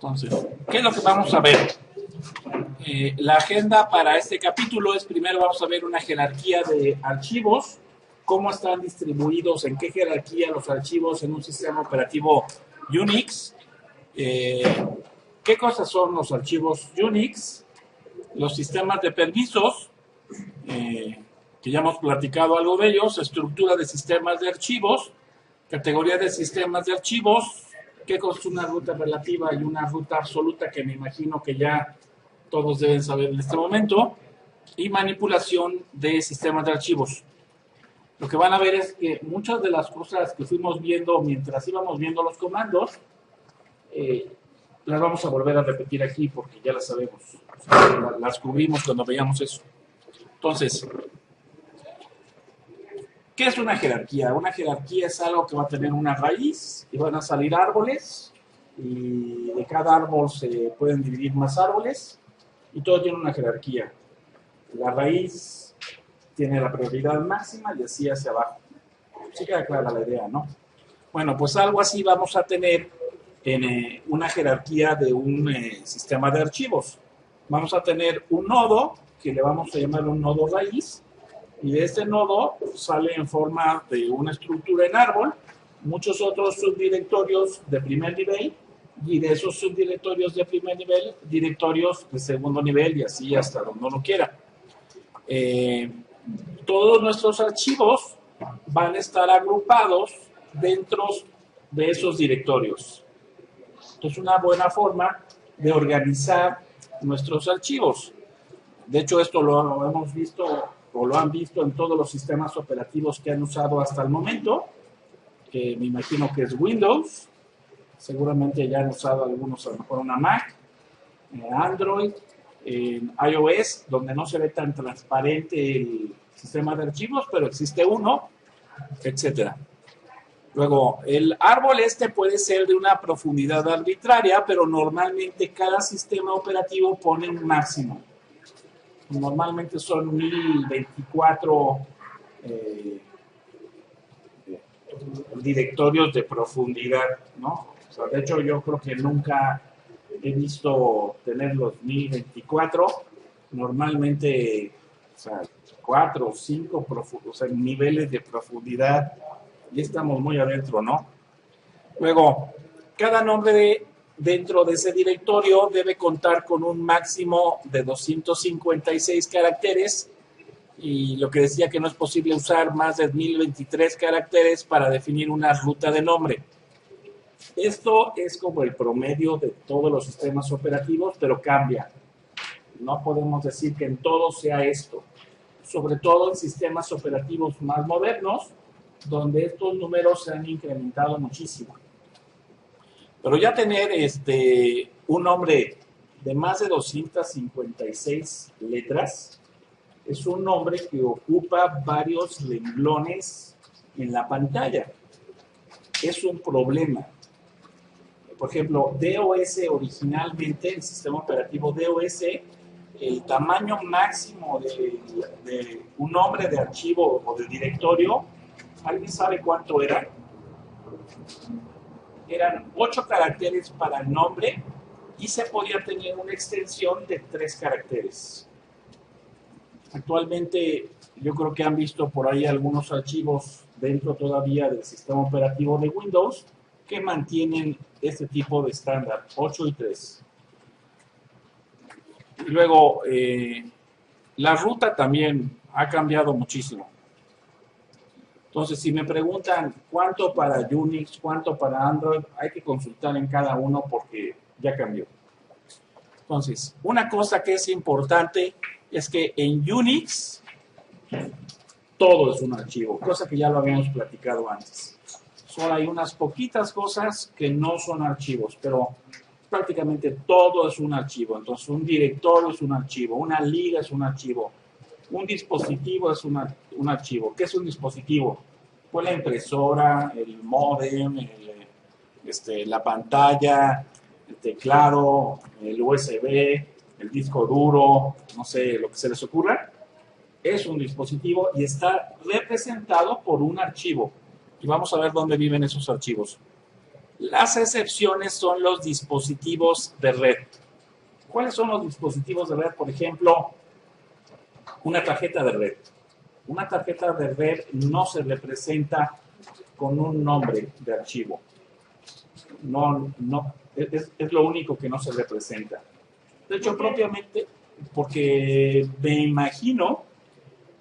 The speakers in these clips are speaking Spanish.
Entonces, ¿qué es lo que vamos a ver? La agenda para este capítulo es: primero vamos a ver una jerarquía de archivos, cómo están distribuidos, en qué jerarquía los archivos en un sistema operativo Unix, qué cosas son los archivos Unix, los sistemas de permisos, que ya hemos platicado algo de ellos, estructura de sistemas de archivos, categoría de sistemas de archivos, qué cosa es una ruta relativa y una ruta absoluta, que me imagino que ya todos deben saber en este momento, y manipulación de sistemas de archivos. Lo que van a ver es que muchas de las cosas que fuimos viendo mientras íbamos viendo los comandos, las vamos a volver a repetir aquí porque ya las sabemos. O sea, las cubrimos cuando veíamos eso. Entonces, ¿qué es una jerarquía? Una jerarquía es algo que va a tener una raíz y van a salir árboles, y de cada árbol se pueden dividir más árboles, y todo tiene una jerarquía. La raíz tiene la prioridad máxima y así hacia abajo. Sí queda clara la idea, ¿no? Bueno, pues algo así vamos a tener en una jerarquía de un sistema de archivos. Vamos a tener un nodo, que le vamos a llamar un nodo raíz, y de este nodo sale en forma de una estructura en árbol, muchos otros subdirectorios de primer nivel, y de esos subdirectorios de primer nivel, directorios de segundo nivel, y así hasta donde uno quiera. Todos nuestros archivos van a estar agrupados dentro de esos directorios. Entonces, una buena forma de organizar nuestros archivos. De hecho, esto lo hemos visto, o lo han visto en todos los sistemas operativos que han usado hasta el momento, que me imagino que es Windows. Seguramente ya han usado algunos, a lo mejor una Mac, Android, en iOS, donde no se ve tan transparente el sistema de archivos, pero existe uno, etcétera. Luego, el árbol puede ser de una profundidad arbitraria, pero normalmente cada sistema operativo pone un máximo. Normalmente son 1024 directorios de profundidad, ¿no? O sea, de hecho, yo creo que nunca he visto tener los 1024. Normalmente, o sea, 4 o 5 niveles de profundidad, y estamos muy adentro, ¿no? Luego, cada nombre dentro de ese directorio debe contar con un máximo de 256 caracteres, y lo que decía que no es posible usar más de 1023 caracteres para definir una ruta de nombre. Esto es como el promedio de todos los sistemas operativos, pero cambia. No podemos decir que en todo sea esto, sobre todo en sistemas operativos más modernos, donde estos números se han incrementado muchísimo. Pero ya tener un nombre de más de 256 letras es un nombre que ocupa varios renglones en la pantalla. Es un problema. Por ejemplo, DOS originalmente, el sistema operativo DOS, el tamaño máximo de un nombre de archivo o de directorio, ¿alguien sabe cuánto era? Eran 8 caracteres para el nombre, y se podía tener una extensión de 3 caracteres. Actualmente, yo creo que han visto por ahí algunos archivos dentro todavía del sistema operativo de Windows que mantienen este tipo de estándar, 8 y 3. Y luego, la ruta también ha cambiado muchísimo. Entonces, si me preguntan cuánto para Unix, cuánto para Android, hay que consultar en cada uno porque ya cambió. Entonces, una cosa que es importante es que en Unix todo es un archivo, cosa que ya lo habíamos platicado antes. Solo hay unas poquitas cosas que no son archivos, pero prácticamente todo es un archivo. Entonces, un directorio es un archivo, una liga es un archivo, un dispositivo es un archivo. ¿Qué es un dispositivo? Pues la impresora, el módem, la pantalla, el teclado, el USB, el disco duro, no sé, lo que se les ocurra. Es un dispositivo y está representado por un archivo. Y vamos a ver dónde viven esos archivos. Las excepciones son los dispositivos de red. ¿Cuáles son los dispositivos de red? Por ejemplo, una tarjeta de red. Una tarjeta de red no se representa con un nombre de archivo. No, es lo único que no se representa. De hecho, propiamente, porque me imagino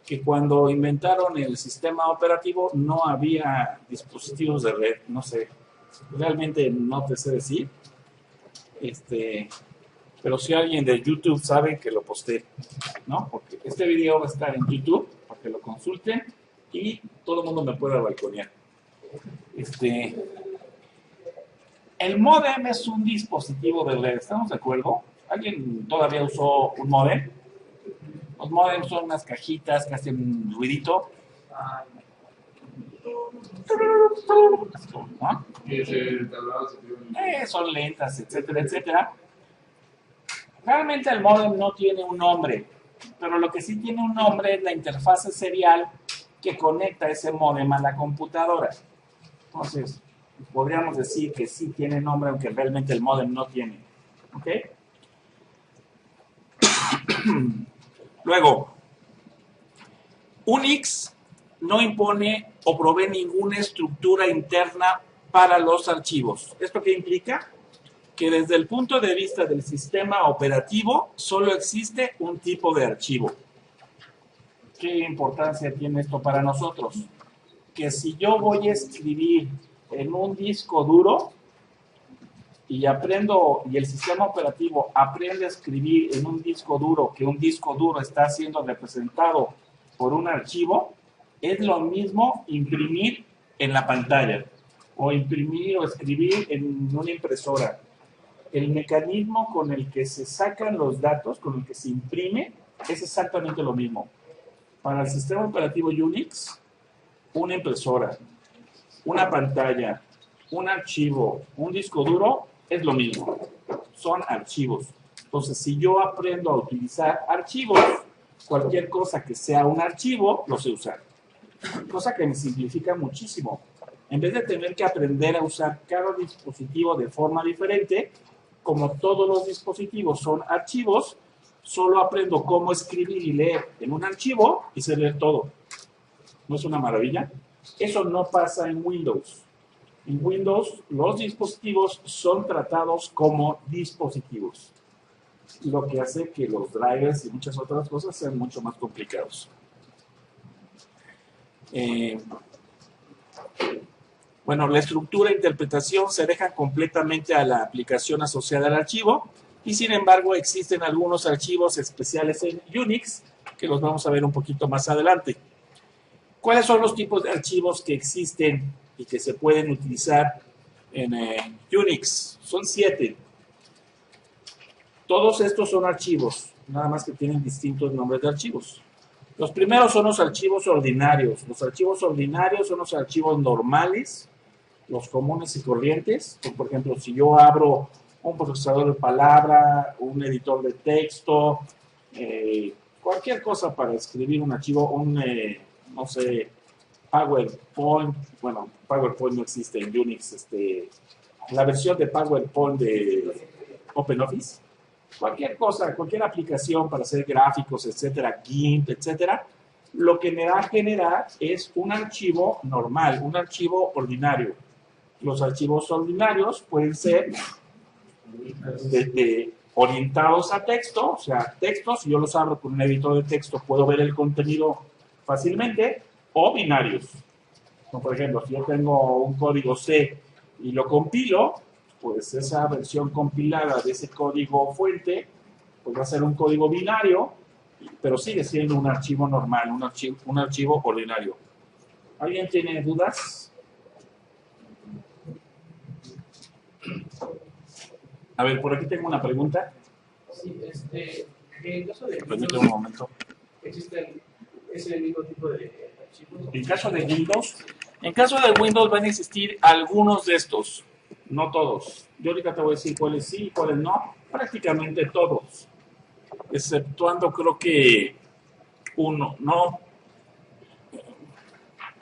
que cuando inventaron el sistema operativo no había dispositivos de red, no sé, realmente no te sé decir, pero si alguien de YouTube sabe, que lo postee, ¿no? Porque este video va a estar en YouTube para que lo consulten y todo el mundo me pueda balconear. El módem es un dispositivo de red, ¿estamos de acuerdo? ¿Alguien todavía usó un módem? Los módems son unas cajitas que hacen un ruidito. ¿No? Son lentas, etcétera, etcétera. Realmente el módem no tiene un nombre, pero lo que sí tiene un nombre es la interfase serial que conecta ese módem a la computadora. Entonces, podríamos decir que sí tiene nombre, aunque realmente el módem no tiene. ¿Ok? Luego, Unix no impone o provee ninguna estructura interna para los archivos. ¿Esto qué implica? Que desde el punto de vista del sistema operativo solo existe un tipo de archivo. ¿Qué importancia tiene esto para nosotros? Que si yo voy a escribir en un disco duro y el sistema operativo aprende a escribir en un disco duro, que un disco duro está siendo representado por un archivo, es lo mismo imprimir en la pantalla o imprimir o escribir en una impresora. El mecanismo con el que se sacan los datos, con el que se imprime, es exactamente lo mismo. Para el sistema operativo Unix, una impresora, una pantalla, un archivo, un disco duro, es lo mismo. Son archivos. Entonces, si yo aprendo a utilizar archivos, cualquier cosa que sea un archivo, lo sé usar. Cosa que me simplifica muchísimo. En vez de tener que aprender a usar cada dispositivo de forma diferente, como todos los dispositivos son archivos, solo aprendo cómo escribir y leer en un archivo y sé leer todo. ¿No es una maravilla? Eso no pasa en Windows. En Windows, los dispositivos son tratados como dispositivos, lo que hace que los drivers y muchas otras cosas sean mucho más complicados. Bueno, la estructura e interpretación se deja completamente a la aplicación asociada al archivo y sin embargo existen algunos archivos especiales en Unix que los vamos a ver un poquito más adelante. ¿Cuáles son los tipos de archivos que existen y que se pueden utilizar en Unix? Son 7. Todos estos son archivos, nada más que tienen distintos nombres de archivos. Los primeros son los archivos ordinarios. Los archivos ordinarios son los archivos normales, los comunes y corrientes. Por ejemplo, si yo abro un procesador de palabra, un editor de texto, cualquier cosa para escribir un archivo, no sé, PowerPoint. Bueno, PowerPoint no existe en Unix. La versión de PowerPoint de OpenOffice. Cualquier cosa, cualquier aplicación para hacer gráficos, etcétera, GIMP, etcétera, lo que me va a generar es un archivo normal, un archivo ordinario. Los archivos ordinarios pueden ser orientados a texto, o sea, textos, si yo los abro con un editor de texto puedo ver el contenido fácilmente, o binarios. Como por ejemplo, si yo tengo un código C y lo compilo, pues esa versión compilada de ese código fuente, pues va a ser un código binario, pero sigue siendo un archivo normal, un archivo ordinario. ¿Alguien tiene dudas? A ver, por aquí tengo una pregunta. Sí, en caso de Permítame un momento. ¿existe ese mismo tipo de archivos? En caso de Windows van a existir algunos de estos, no todos. Yo ahorita te voy a decir cuáles sí y cuáles no, prácticamente todos, exceptuando creo que uno,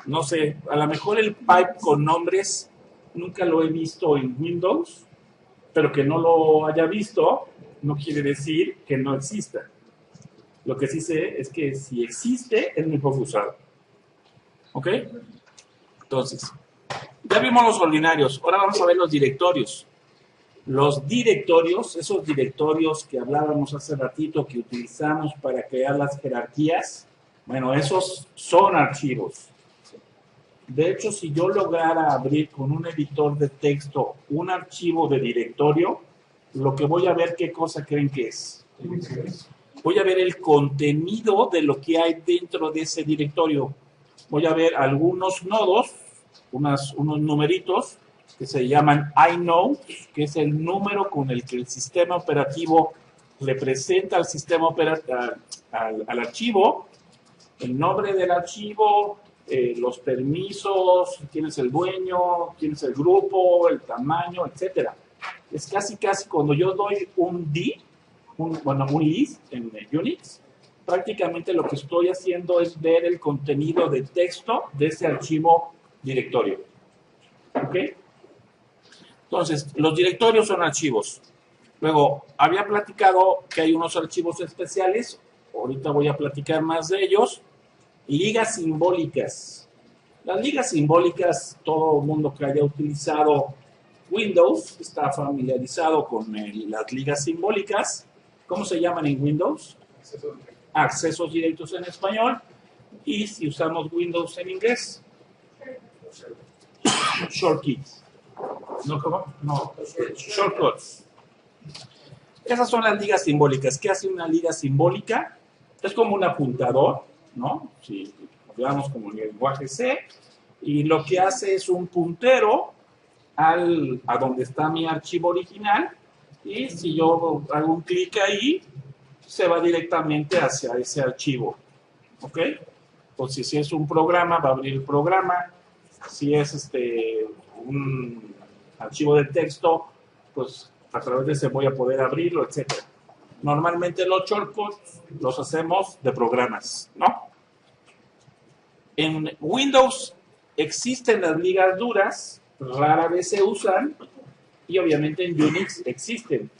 no sé, a lo mejor el pipe con nombres nunca lo he visto en Windows, pero que no lo haya visto no quiere decir que no exista. Lo que sí sé es que si existe, es muy poco usado. ¿Ok? Entonces, ya vimos los ordinarios, ahora vamos a ver los directorios. Los directorios, esos directorios que hablábamos hace ratito, que utilizamos para crear las jerarquías, bueno, esos son archivos. De hecho, si yo lograra abrir con un editor de texto un archivo de directorio, lo que voy a ver, ¿qué cosa creen que es? Voy a ver el contenido de lo que hay dentro de ese directorio. Voy a ver algunos nodos, unos numeritos que se llaman inode, que es el número con el que el sistema operativo le presenta al sistema al archivo, el nombre del archivo, los permisos, quién es el dueño, quién es el grupo, el tamaño, etcétera. Es casi cuando yo doy un un list en Unix, prácticamente lo que estoy haciendo es ver el contenido de texto de ese archivo directorio. ¿Ok? Entonces, los directorios son archivos. Luego, había platicado que hay unos archivos especiales, ahorita voy a platicar más de ellos. Ligas simbólicas. Las ligas simbólicas, todo el mundo que haya utilizado Windows está familiarizado con las ligas simbólicas. ¿Cómo se llaman en Windows? Accesos directos en español. Y si usamos Windows en inglés, shortcuts. ¿No cómo? No, shortcuts. Esas son las ligas simbólicas. ¿Qué hace una liga simbólica? Es como un apuntador, ¿no? Si hablamos como el lenguaje C, y lo que hace es un puntero a donde está mi archivo original, y si yo hago un clic ahí, se va directamente hacia ese archivo. ¿Ok? Pues si es un programa, va a abrir el programa. Si es un archivo de texto, pues a través de ese voy a poder abrirlo, etc. Normalmente los shortcuts los hacemos de programas, ¿no? En Windows existen las ligas duras, rara vez se usan, y obviamente en Unix existen.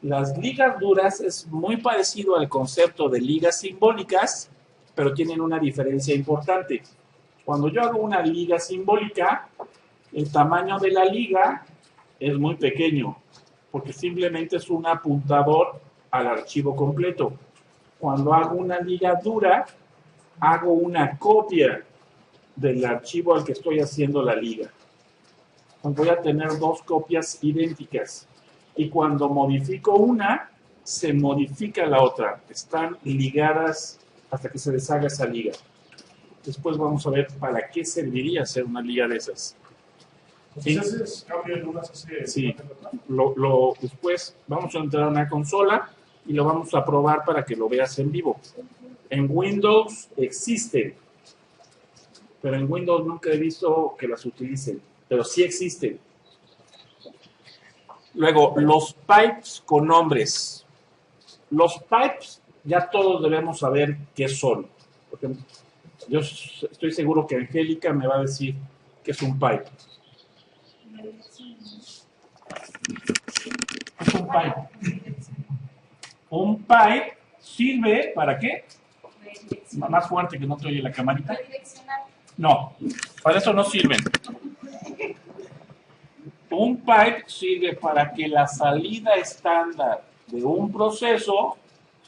Las ligas duras es muy parecido al concepto de ligas simbólicas, pero tienen una diferencia importante. Cuando yo hago una liga simbólica, el tamaño de la liga es muy pequeño, porque simplemente es un apuntador al archivo completo. Cuando hago una liga dura, hago una copia del archivo al que estoy haciendo la liga. Voy a tener dos copias idénticas. Y cuando modifico una, se modifica la otra. Están ligadas hasta que se deshaga esa liga. Después vamos a ver para qué serviría hacer una liga de esas. ¿Sí? Sí. Después vamos a entrar a una consola y lo vamos a probar para que lo veas en vivo. En Windows existen, pero en Windows nunca he visto que las utilicen, pero sí existen. Luego, los pipes con nombres. Los pipes ya todos debemos saber qué son. Porque yo estoy seguro que Angélica me va a decir qué es un pipe. ¿Qué es un pipe? Un pipe sirve ¿para qué? Más fuerte que no te oye la camarita. No, para eso no sirven. Un pipe sirve para que la salida estándar de un proceso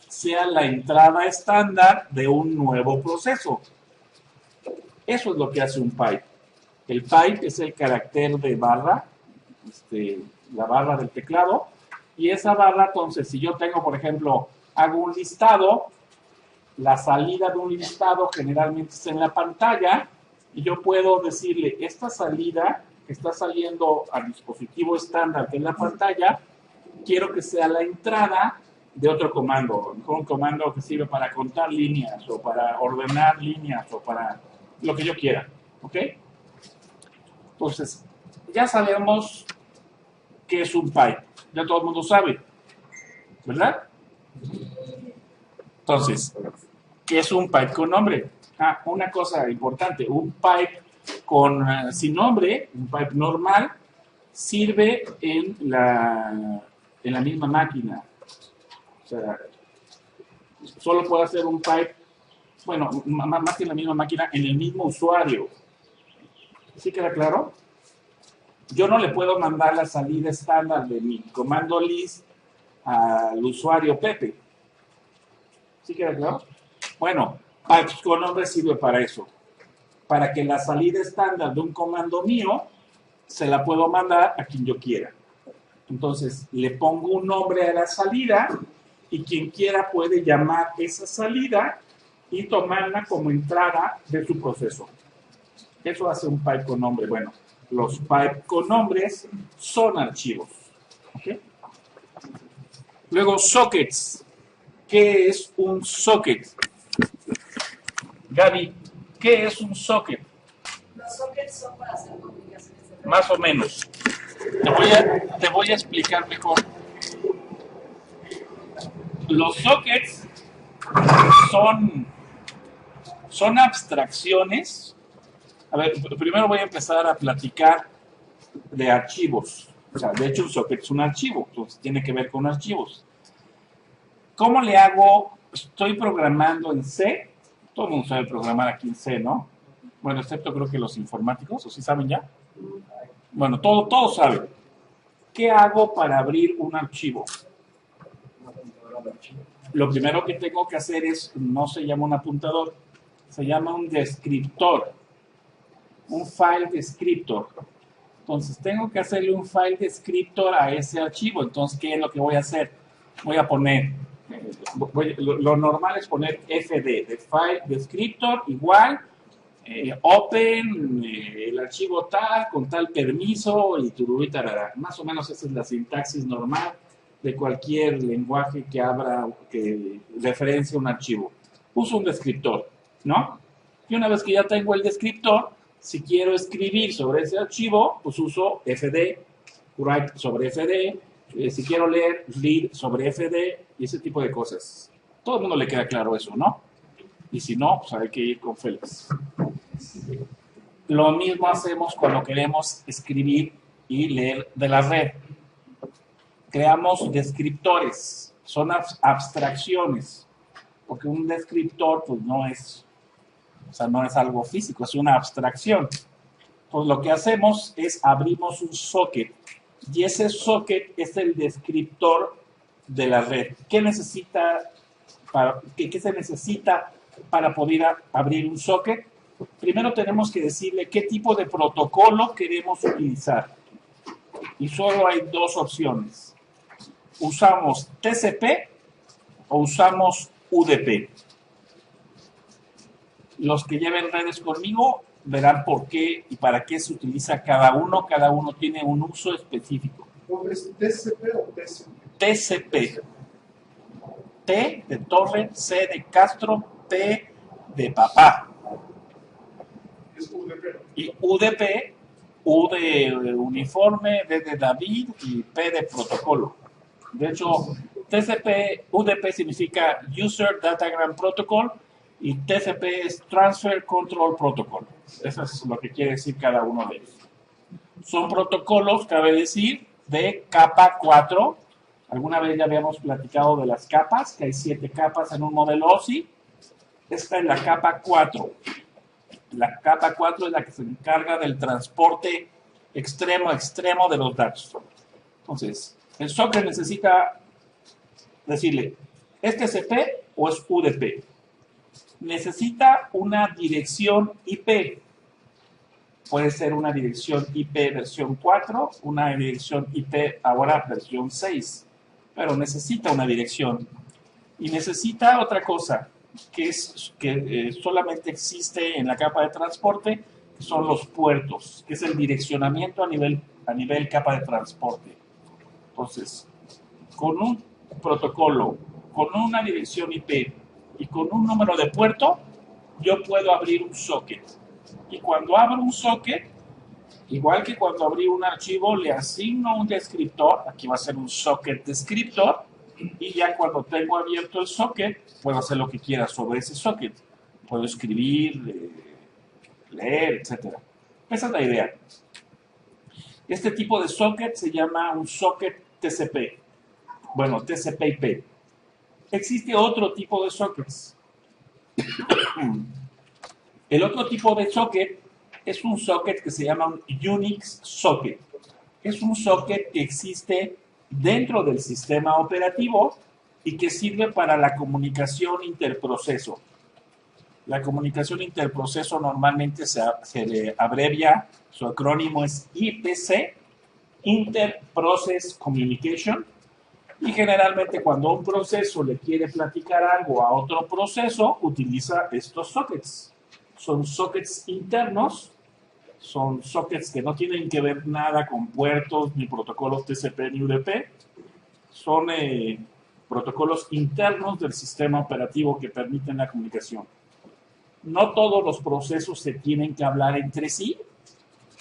sea la entrada estándar de un nuevo proceso. Eso es lo que hace un pipe. El pipe es el carácter de barra, la barra del teclado, y esa barra, entonces, si yo tengo, por ejemplo, hago un listado, la salida de un listado generalmente está en la pantalla, y yo puedo decirle, esta salida que está saliendo al dispositivo estándar que es la pantalla, quiero que sea la entrada de otro comando, un comando que sirve para contar líneas, o para ordenar líneas, o para lo que yo quiera, ¿ok? Entonces, ya sabemos qué es un pipe, ya todo el mundo sabe, ¿verdad? Entonces, ¿qué es un pipe con nombre? Una cosa importante, un pipe sin nombre, un pipe normal, sirve en la misma máquina. O sea, solo puedo hacer un pipe, bueno, más que en la misma máquina, en el mismo usuario. ¿Sí queda claro? Yo no le puedo mandar la salida estándar de mi comando list al usuario Pepe. ¿Sí queda claro? Bueno, pipes con nombre sirve para eso. Para que la salida estándar de un comando mío se la puedo mandar a quien yo quiera. Entonces, le pongo un nombre a la salida y quien quiera puede llamar esa salida y tomarla como entrada de su proceso. Eso hace un pipe con nombre. Bueno, los pipes con nombres son archivos. ¿Okay? Luego, sockets. ¿Qué es un socket? Gaby, ¿qué es un socket? Los sockets son para hacer comunicaciones de red. Más o menos. Te voy a explicar mejor. Los sockets son abstracciones. A ver, primero voy a empezar a platicar de archivos. O sea, de hecho, un socket es un archivo, entonces tiene que ver con archivos. ¿Cómo le hago? Estoy programando en C. Todo el mundo sabe programar aquí en C, ¿no? Bueno, excepto creo que los informáticos, ¿o sí saben ya? Bueno, todos saben. ¿Qué hago para abrir un archivo? Lo primero que tengo que hacer es, no se llama un apuntador, se llama un descriptor, un file descriptor. Entonces, tengo que hacerle un file descriptor a ese archivo. Entonces, ¿qué es lo que voy a hacer? Voy a poner, lo normal es poner fd, de file descriptor, igual, open, el archivo tal, con tal permiso, y tururú y tarará. Más o menos esa es la sintaxis normal de cualquier lenguaje que referencia un archivo. Uso un descriptor, ¿no? Y una vez que ya tengo el descriptor, si quiero escribir sobre ese archivo, pues uso fd, write sobre fd, si quiero leer, read sobre fd, y ese tipo de cosas. Todo el mundo le queda claro eso, ¿no? Y si no, pues hay que ir con Félix. Lo mismo hacemos cuando queremos escribir y leer de la red. Creamos descriptores, son abstracciones, porque un descriptor pues no es algo físico, es una abstracción. Entonces lo que hacemos es abrimos un socket y ese socket es el descriptor de la red. ¿Qué se necesita para poder abrir un socket? Primero tenemos que decirle qué tipo de protocolo queremos utilizar. Y solo hay dos opciones. ¿Usamos TCP o usamos UDP? Los que lleven redes conmigo verán por qué y para qué se utiliza cada uno. Cada uno tiene un uso específico. ¿Es TCP o TCP? TCP. T de torre, C de Castro, P de papá. Es UDP. Y UDP, U de uniforme, D de David y P de protocolo. De hecho, UDP significa User Datagram Protocol y TCP es Transfer Control Protocol. Eso es lo que quiere decir cada uno de ellos. Son protocolos, cabe decir, de capa 4. Alguna vez ya habíamos platicado de las capas, que hay 7 capas en un modelo OSI. Esta es la capa 4. La capa 4 es la que se encarga del transporte extremo a extremo de los datos. Entonces, el socket necesita decirle, ¿es TCP o es UDP? Necesita una dirección IP. Puede ser una dirección IP versión 4, una dirección IP ahora versión 6, pero necesita una dirección. Y necesita otra cosa, que solamente existe en la capa de transporte, que son los puertos, que es el direccionamiento a nivel capa de transporte. Entonces, con un protocolo, con una dirección IP y con un número de puerto, yo puedo abrir un socket. Y cuando abro un socket, igual que cuando abrí un archivo, le asigno un descriptor. Aquí va a ser un socket descriptor. Y ya cuando tengo abierto el socket, puedo hacer lo que quiera sobre ese socket. Puedo escribir, leer, etc. Esa es la idea. Este tipo de socket se llama un socket TCP. Bueno, TCP/IP. Existe otro tipo de sockets. El otro tipo de socket es un socket que se llama un Unix socket. Es un socket que existe dentro del sistema operativo y que sirve para la comunicación interproceso. La comunicación interproceso normalmente se le abrevia, su acrónimo es IPC, Inter-Process Communication, y generalmente cuando un proceso le quiere platicar algo a otro proceso, utiliza estos sockets. Son sockets internos, son sockets que no tienen que ver nada con puertos, ni protocolos TCP ni UDP, son protocolos internos del sistema operativo que permiten la comunicación. No todos los procesos se tienen que hablar entre sí,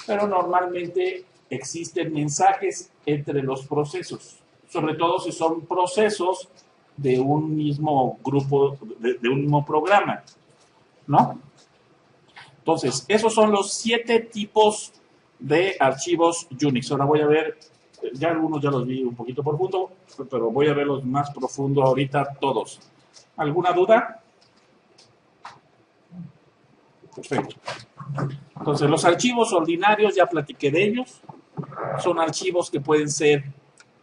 pero normalmente existen mensajes entre los procesos, sobre todo si son procesos de un mismo grupo, de un mismo programa, ¿no? Entonces, esos son los 7 tipos de archivos Unix. Ahora voy a ver, ya algunos ya los vi un poquito profundo, pero voy a verlos más profundo ahorita todos. ¿Alguna duda? Perfecto. Entonces, los archivos ordinarios, ya platiqué de ellos. Son archivos que pueden ser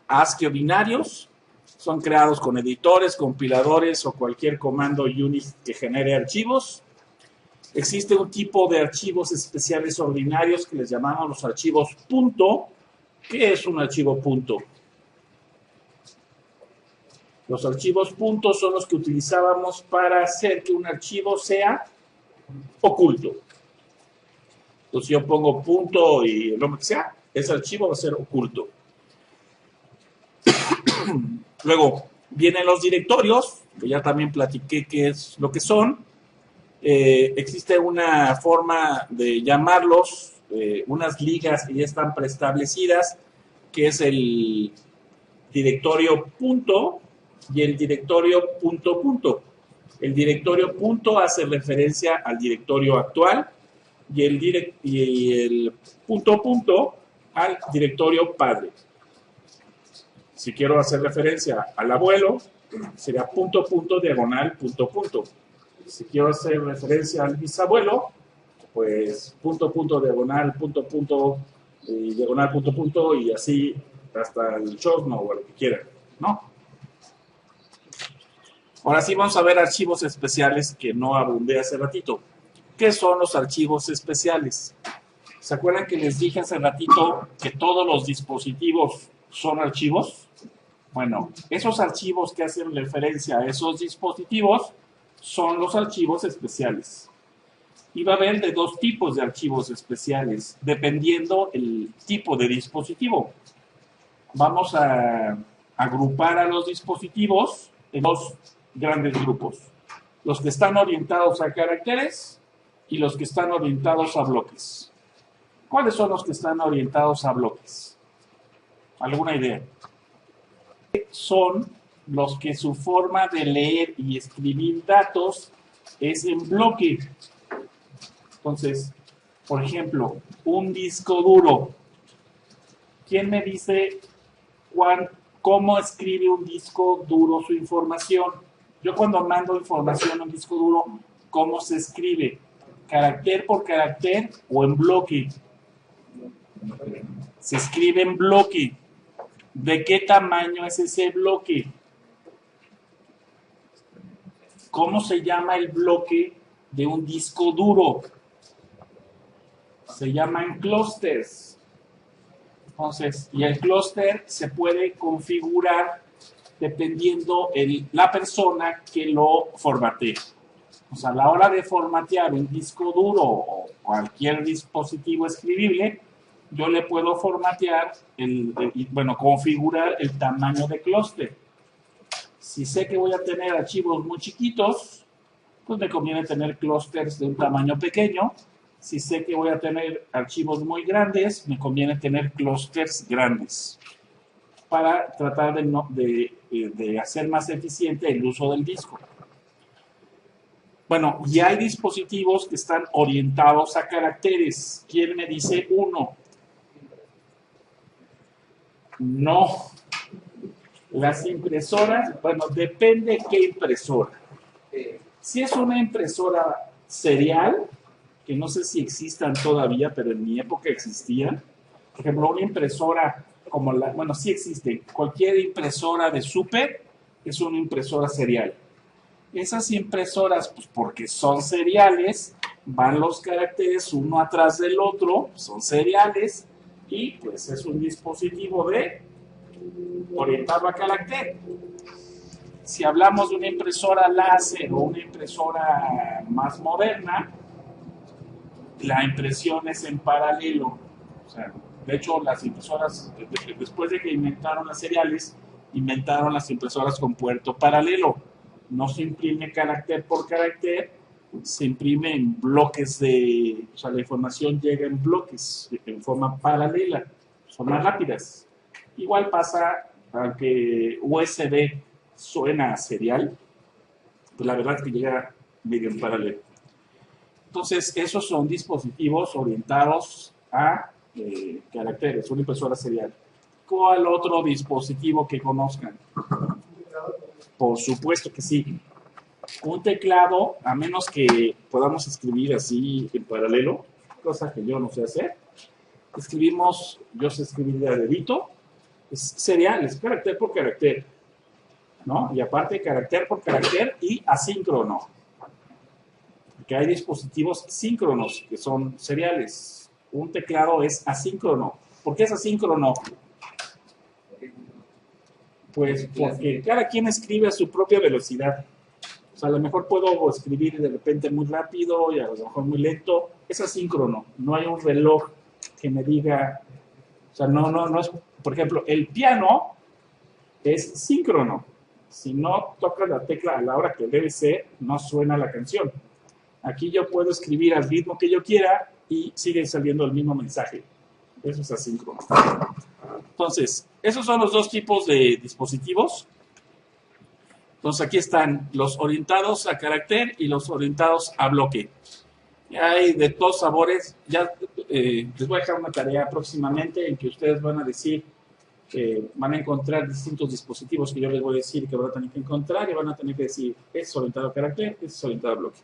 ASCII o binarios. Son creados con editores, compiladores o cualquier comando Unix que genere archivos. Existe un tipo de archivos especiales ordinarios que les llamamos los archivos punto. ¿Qué es un archivo punto? Los archivos punto son los que utilizábamos para hacer que un archivo sea oculto. Entonces yo pongo punto y el nombre que sea, ese archivo va a ser oculto. Luego vienen los directorios, que ya también platiqué qué es lo que son. Existe una forma de llamarlos, unas ligas que ya están preestablecidas, que es el directorio punto y el directorio punto punto. El directorio punto hace referencia al directorio actual y el punto punto al directorio padre. Si quiero hacer referencia al abuelo, sería punto punto diagonal punto punto. Si quiero hacer referencia al bisabuelo, pues punto punto diagonal punto punto y diagonal punto punto y así hasta el chosno o lo que quieran, ¿no? Ahora sí vamos a ver archivos especiales que no abundé hace ratito. ¿Qué son los archivos especiales? ¿Se acuerdan que les dije hace ratito que todos los dispositivos son archivos? Bueno, esos archivos que hacen referencia a esos dispositivos son los archivos especiales. Y va a haber de 2 tipos de archivos especiales, dependiendo el tipo de dispositivo. Vamos a agrupar a los dispositivos en 2 grandes grupos. Los que están orientados a caracteres y los que están orientados a bloques. ¿Cuáles son los que están orientados a bloques? ¿Alguna idea? Son los que su forma de leer y escribir datos es en bloque. Entonces, por ejemplo, un disco duro. ¿Quién me dice cómo escribe un disco duro su información? Yo cuando mando información a un disco duro, ¿cómo se escribe? ¿Carácter por carácter o en bloque? Se escribe en bloque. ¿De qué tamaño es ese bloque? ¿Cómo se llama el bloque de un disco duro? Se llaman clústeres. Entonces, y el clúster se puede configurar dependiendo la persona que lo formatee. O sea, a la hora de formatear un disco duro o cualquier dispositivo escribible, yo le puedo formatear, configurar el tamaño de clúster. Si sé que voy a tener archivos muy chiquitos, pues me conviene tener clústeres de un tamaño pequeño. Si sé que voy a tener archivos muy grandes, me conviene tener clústeres grandes para tratar de hacer más eficiente el uso del disco. Bueno, y hay dispositivos que están orientados a caracteres. ¿Quién me dice uno? No. Las impresoras, bueno, depende qué impresora. Si es una impresora serial, que no sé si existan todavía, pero en mi época existían. Por ejemplo, una impresora como bueno, sí existe. Cualquier impresora de súper es una impresora serial. Esas impresoras, pues porque son seriales, van los caracteres uno atrás del otro, son seriales, y pues es un dispositivo orientado a carácter. Si hablamos de una impresora láser o una impresora más moderna, la impresión es en paralelo. O sea, de hecho, las impresoras, después de que inventaron las seriales, inventaron las impresoras con puerto paralelo. No se imprime carácter por carácter, se imprime en bloques o sea, la información llega en bloques, en forma paralela, son más rápidas. Igual pasa, aunque USB suena serial, pues la verdad es que llega medio en paralelo. Entonces, esos son dispositivos orientados a caracteres, una impresora serial. ¿Cuál otro dispositivo que conozcan? Por supuesto que sí. Un teclado, a menos que podamos escribir así en paralelo, cosa que yo no sé hacer, yo sé escribir de dedito, es serial, es carácter por carácter, ¿no? Y aparte carácter por carácter y asíncrono. Porque hay dispositivos síncronos que son seriales. Un teclado es asíncrono. ¿Por qué es asíncrono? Pues porque cada quien escribe a su propia velocidad. O sea, a lo mejor puedo escribir de repente muy rápido y a lo mejor muy lento. Es asíncrono. No hay un reloj que me diga... O sea, no es... Por ejemplo, el piano es síncrono. Si no tocas la tecla a la hora que debe ser, no suena la canción. Aquí yo puedo escribir al ritmo que yo quiera y sigue saliendo el mismo mensaje. Eso es asíncrono. Entonces, esos son los dos tipos de dispositivos. Entonces, aquí están los orientados a carácter y los orientados a bloque. Hay de todos sabores. Ya les voy a dejar una tarea próximamente en que ustedes van a decir que van a encontrar distintos dispositivos que yo les voy a decir que van a tener que encontrar y van a tener que decir, es orientado a carácter, es orientado a bloque.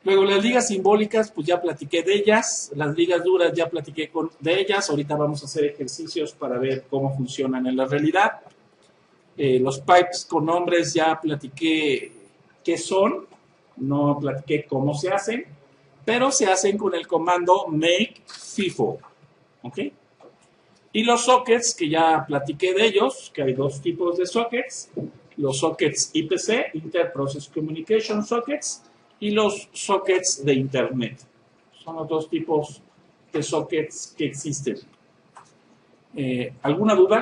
Luego, las ligas simbólicas, pues ya platiqué de ellas. Las ligas duras ya platiqué de ellas. Ahorita vamos a hacer ejercicios para ver cómo funcionan en la realidad. Los pipes con nombres ya platiqué qué son. No platiqué cómo se hacen. Pero se hacen con el comando make FIFO. ¿Ok? Y los sockets, que ya platiqué de ellos, que hay dos tipos de sockets. Los sockets IPC, Inter-Process Communication Sockets, y los sockets de Internet. Son los dos tipos de sockets que existen. ¿Alguna duda?